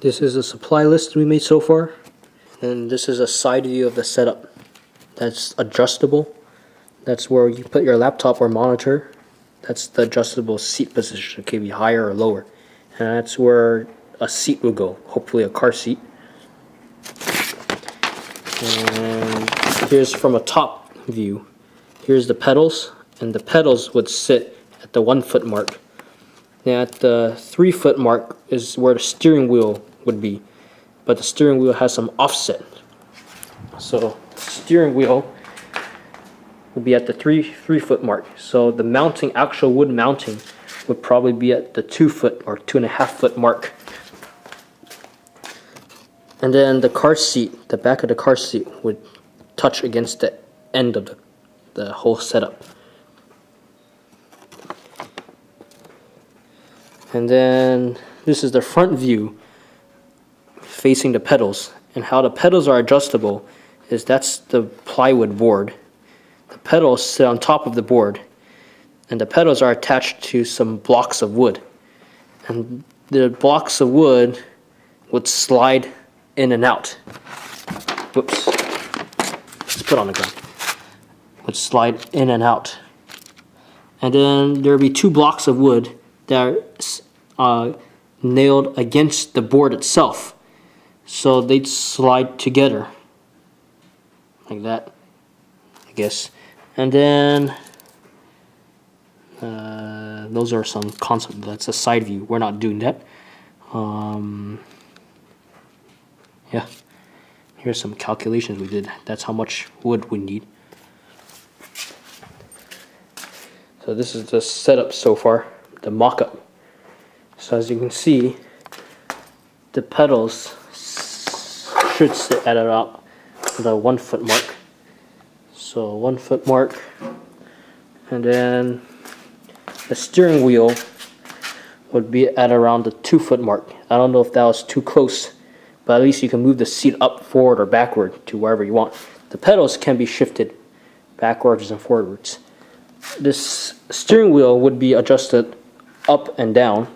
This is a supply list we made so far, and this is a side view of the setup. That's adjustable. That's where you put your laptop or monitor. That's the adjustable seat position. It can be higher or lower, and that's where a seat will go, hopefully a car seat. And here's from a top view. Here's the pedals, and the pedals would sit at the 1 foot mark. Now at the 3 foot mark is where the steering wheel would be, but the steering wheel has some offset. So the steering wheel will be at the 3 foot mark. So the mounting, actual wood mounting, would probably be at the 2 foot or 2.5 foot mark. And then the car seat, the back of the car seat would touch against the end of the whole setup. And then this is the front view facing the pedals. And how the pedals are adjustable is that's the plywood board. The pedals sit on top of the board, and the pedals are attached to some blocks of wood. And the blocks of wood would slide in and out. Whoops. Let's put it on the ground. Would slide in and out. And then there would be 2 blocks of wood that are nailed against the board itself. So they'd slide together. Like that, I guess. And then those are some concepts. That's a side view. We're not doing that. Yeah, here's some calculations we did. That's how much wood we need. So this is the setup so far, the mock-up. So as you can see, the pedals should sit at about the 1 foot mark. So 1 foot mark, and then the steering wheel would be at around the 2 foot mark. I don't know if that was too close, but at least you can move the seat up, forward, or backward to wherever you want. The pedals can be shifted backwards and forwards. This steering wheel would be adjusted up and down,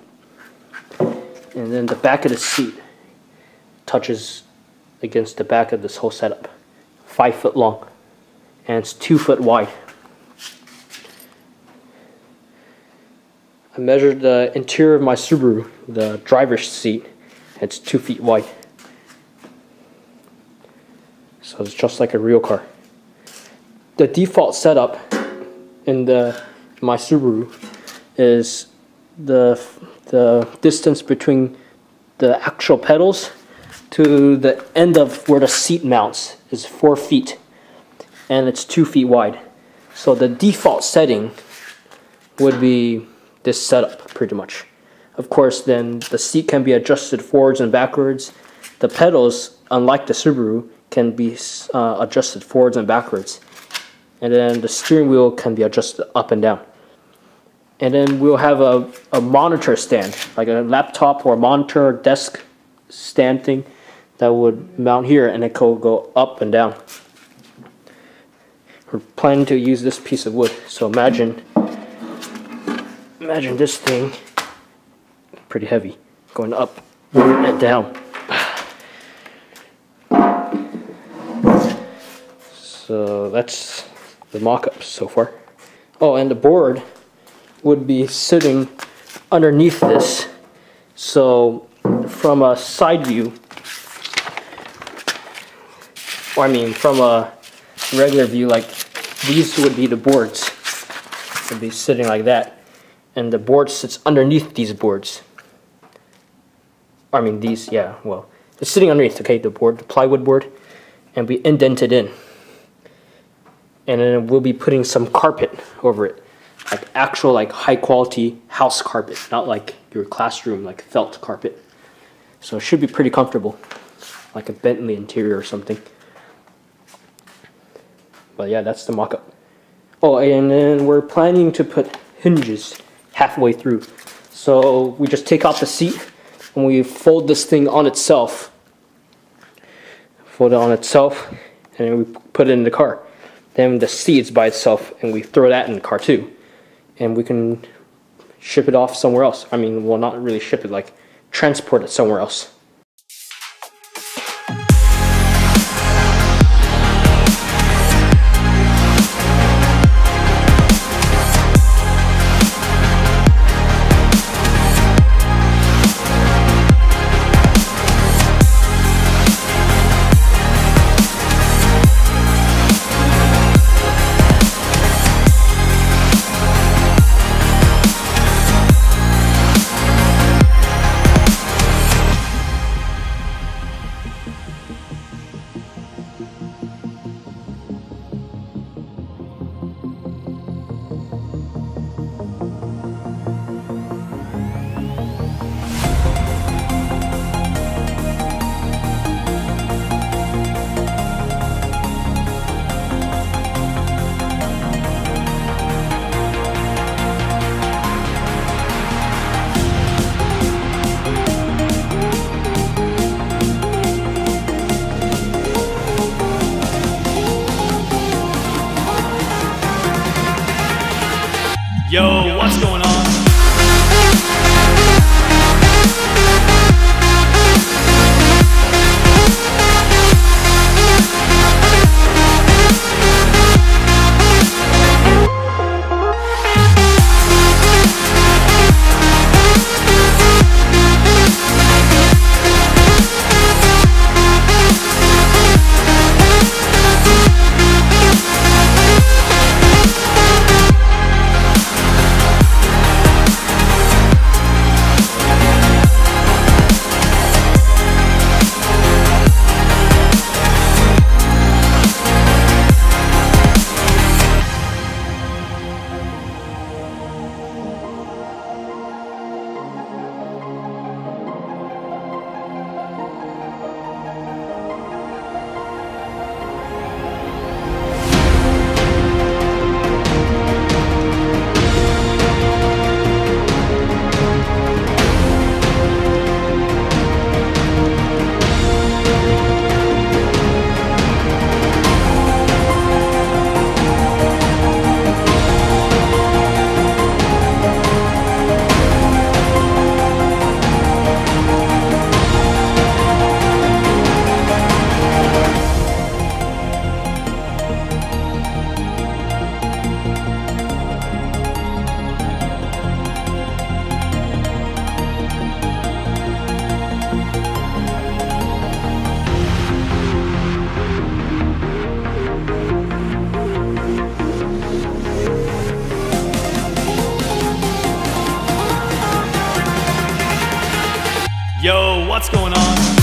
and then the back of the seat touches against the back of this whole setup. 5 foot long, and it's 2 foot wide. I measured the interior of my Subaru, the driver's seat. It's 2 feet wide. So it's just like a real car. The default setup in my Subaru is the distance between the actual pedals to the end of where the seat mounts is 4 feet, and it's 2 feet wide. So the default setting would be this setup pretty much. Of course, then the seat can be adjusted forwards and backwards. The pedals, unlike the Subaru, can be adjusted forwards and backwards. And then the steering wheel can be adjusted up and down. And then we'll have a monitor stand, like a laptop or monitor desk stand thing that would mount here, and it could go up and down. We're planning to use this piece of wood. So imagine this thing, pretty heavy, going up and down. So that's the mock-up so far. Oh, and the board would be sitting underneath this. So from a side view, or I mean from a regular view, like these would be the boards. Would be sitting like that, and the board sits underneath these boards. I mean these, yeah, well, it's sitting underneath, okay, the board, the plywood board, and we indented in. And then we'll be putting some carpet over it, like actual, like high quality house carpet, not like your classroom, like felt carpet. So it should be pretty comfortable, like a Bentley interior or something. But yeah, that's the mock-up. Oh, and then we're planning to put hinges halfway through. So we just take out the seat and we fold this thing on itself. Fold it on itself, and then we put it in the car. Then the seat's by itself, and we throw that in the car too. And we can ship it off somewhere else. I mean, well, not really ship it, like transport it somewhere else. what's going on.